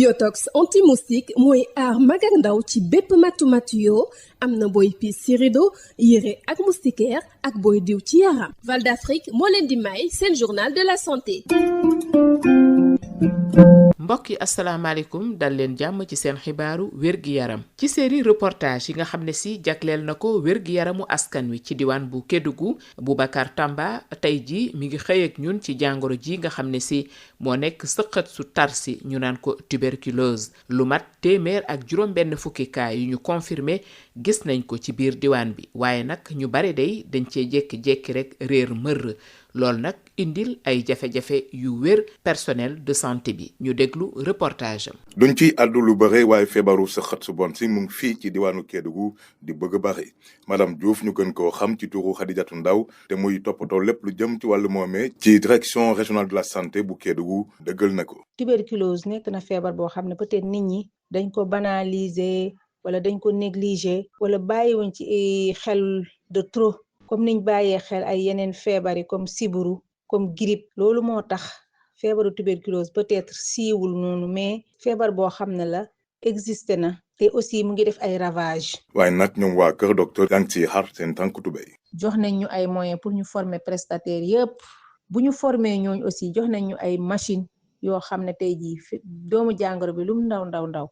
Yotox anti-moustique mooy aar mag ak ndaw ci bépp matu-matu yoo am na booy piis ci rido yére ak moustiquaire ak booy diw ci yaram. Val d'Afrique moo leen di may seen journal de la santé. mbokk yi asalaamaaleykum dal leen jàmm ci seen xibaaru wér-gi-yaram ci série reportage yi nga xam ne si jagleel na ko wér-gi-yaramu askan wi ci diwaan bu Kédougou Boubacar Tamba tey ji mi ngi xëy ak ñun ci jàngoro ji nga xam ne si moo nekk sëqët su tarsi ñu naan ko tuberculose lu mat téeméer ak juróom benn fukki cas yu ñu confirmé gis nañ ko ci biir diwaan bi waaye nag ñu bare day dañ cee jékki-jékki rek réer mër loolu nag indil ay jafe-jafe yu wér personnel de santé bi ñu déglu reportage am. duñ ci àddu lu bëre waaye feebaru sëqët su bon si mu ngi fii ci diwaanu Kédougou di bëgg a bëri madame Diouf ñu gën koo xam ci turu Khadijatou Ndaw te muy toppatoo lépp lu jëm ci wàllu moomee ci direction régionale de la santé bu Kédougou dëggal na ko. tuberculose nekk na feebar boo xam ne peut-être nit ñi dañ ko banaliser wala dañ ko négliger wala bàyyiwuñ ci xel de trop. comme niñ bàyyee xel ay yeneen feebar yi comme siburu comme grippe loolu moo tax feebaru tuberculose peut-être siiwul noonu mais feebar boo xam ne la existé na te aussi mu ngi def ay ravage waaye nag ñoom waa kër docteur yaa ngi ciy xar seen tànk tubéy. jox nañ ñu ay moyens pour ñu former prestataires yëpp bu ñu former ñooñu aussi jox nañ ñu ay machine yoo xam ne tey jii doomu jàngoro bi lu mu ndaw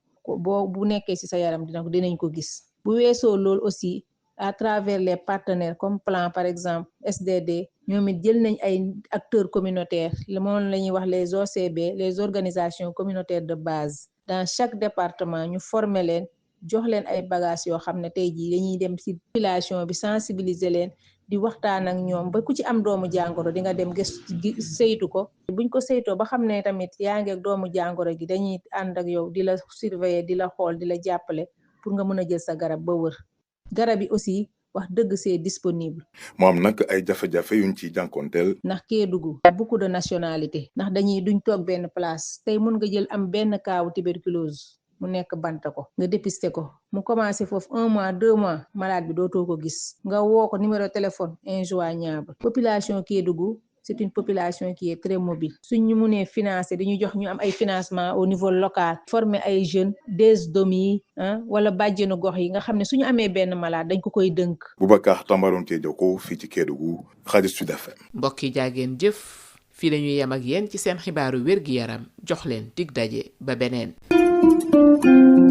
bu nekkee ci sa yaram dinañ ko gis bu weesoo loolu aussi à travers les partenaires comme plan par exemple SDD ñoom it jël nañ ay acteurs communautaires moom la ñuy wax les OCB les organisations communautaires de base dans chaque département ñu former leen jox leen ay bagages yoo xam ne tey jii dañuy dem ci population bi sensibiliser leen di waxtaan ak ñoom ba ku ci am doomu jàngoro di nga dem gëstu saytu ko buñ ko saytoo ba xam ne tamit yaa ngi ak doomu jàngoro gi dañuy ànd ak yow di la surveiller di la xool di la jàppale pour nga mën a jël sa garab ba wër garab yi aussi wax dëgg c'est disponible. moom nag ay jafe-jafe yuñ ciy jànkoonteel. ndax Kédougou beaucoup de nationalité ndax duñ toog benn place tey mun nga jël am benn kaawu tuberculose mu nekk banta ko nga dépister ko mu commencé foofu 1 mois 2 mois malade bi dootoo ko gis nga woo ko numéro téléphone injoignable. population Kédougou c'est une population qui est très mobile suñ ñu mënee financer dañu jox ñu am ay financement au niveau local former ay jeunes des domi wala bàjjenu gox yi nga xam ne suñu amee benn malade dañ ko koy dënk. Boubacar Tambaroon cee jokko fii ci Kédougou rajo Sud FM. mbokk yi jaageen jëf fii lañuy yem ak yéen ci seen xibaaru wér-gi-yaram jox leen dig daje ba beneen.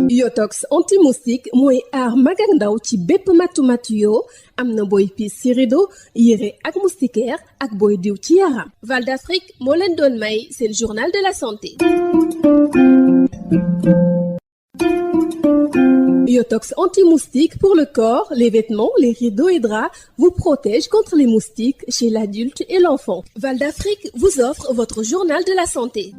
Yotox anti-moustique mooy aar mag ak ndaw ci bépp matu-matu yoo am na booy piis ci rido yére ak moustiquaire ak booy diw ci yaram. Val d'Afrique moo leen doon may seen journal de la santé. Yotox anti-moustique pour le corps, les vêtements, les rideaux et draps vous protège contre les moustiques chez l'adulte et l'enfant. Val d'Afrique vous offre votre journal de la santé.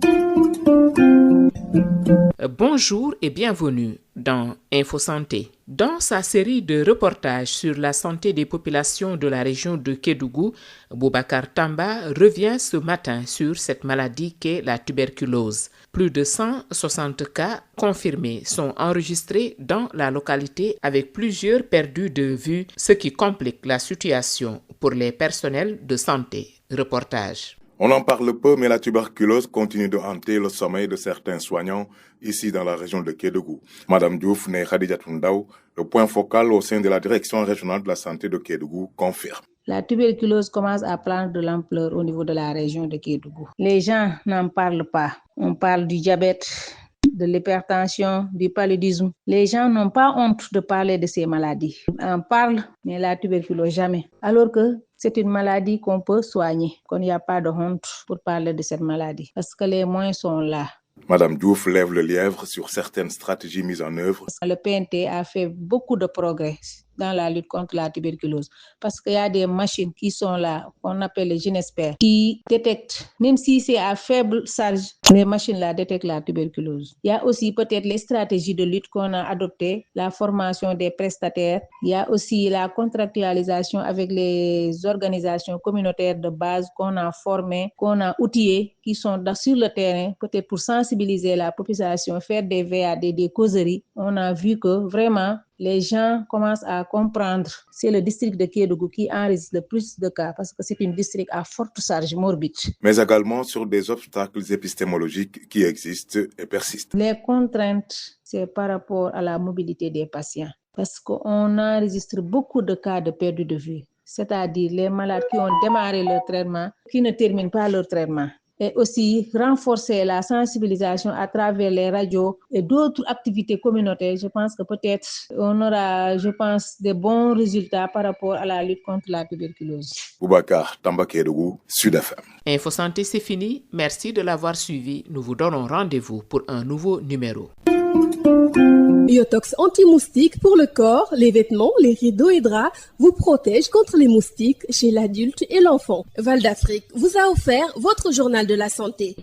Bonjour et bienvenue dans Info Santé. Dans sa série de reportages sur la santé des populations de la région de Kédougou, Boubacar Tamba revient ce matin sur cette maladie qu'est la tuberculose. Plus de 160 cas confirmés sont enregistrés dans la localité avec plusieurs perdus de vue, ce qui complique la situation pour les personnels de santé. Reportage. On en parle peu, mais la tuberculose continue de hanter le sommeil de certains soignants ici dans la région de Kédougou. Madame Diouf né Khadijatou Ndaw, le point focal au sein de la direction régionale de la santé de Kédougou, confirme. La tuberculose commence à prendre de l'ampleur au niveau de la région de Kédougou. Les gens n'en parlent pas. On parle du diabète, de l'hypertension, du paludisme. Les gens n'ont pas honte de parler de ces maladies. On parle, mais la tuberculose jamais. Alors que c'est une maladie qu'on peut soigner. Il n'y a pas de honte pour parler de cette maladie. Parce que les moyens sont là. Madame Diouf lève le lièvre sur certaines stratégies mises en œuvre. Le PNT a fait beaucoup de progrès dans la lutte contre la tuberculose parce qu'il y a des machines qui sont là, qu'on appelle les gynesperts, qui détectent, même si c'est à faible charge, les machines-là détectent la tuberculose. Il y a aussi peut-être les stratégies de lutte qu'on a adoptées, la formation des prestataires. Il y a aussi la contractualisation avec les organisations communautaires de base qu'on a formées, qu'on a outillées, qui sont sur le terrain, peut-être pour sensibiliser la population, faire des VAD, des causeries. On a vu que vraiment, les gens commencent à comprendre. C'est le district de Kédougou qui enregistre le plus de cas parce que c'est un district à forte charge morbide. Mais également sur des obstacles épistémologiques qui existent et persistent. Les contraintes, c'est par rapport à la mobilité des patients parce qu'on enregistre beaucoup de cas de perte de vue, c'est-à-dire les malades qui ont démarré leur traitement, qui ne terminent pas leur traitement. Et aussi renforcer la sensibilisation à travers les radios et d'autres activités communautaires. Je pense que peut-être on aura, des bons résultats par rapport à la lutte contre la tuberculose. Boubacar Tamba Kédougou, Sud FM. Info Santé, c'est fini. Merci de l'avoir suivi. Nous vous donnons rendez-vous pour un nouveau numéro. Yotox anti-moustique pour le corps, les vêtements, les rideaux et draps vous protège contre les moustiques chez l'adulte et l'enfant. Val d'Afrique vous a offert votre journal de la santé.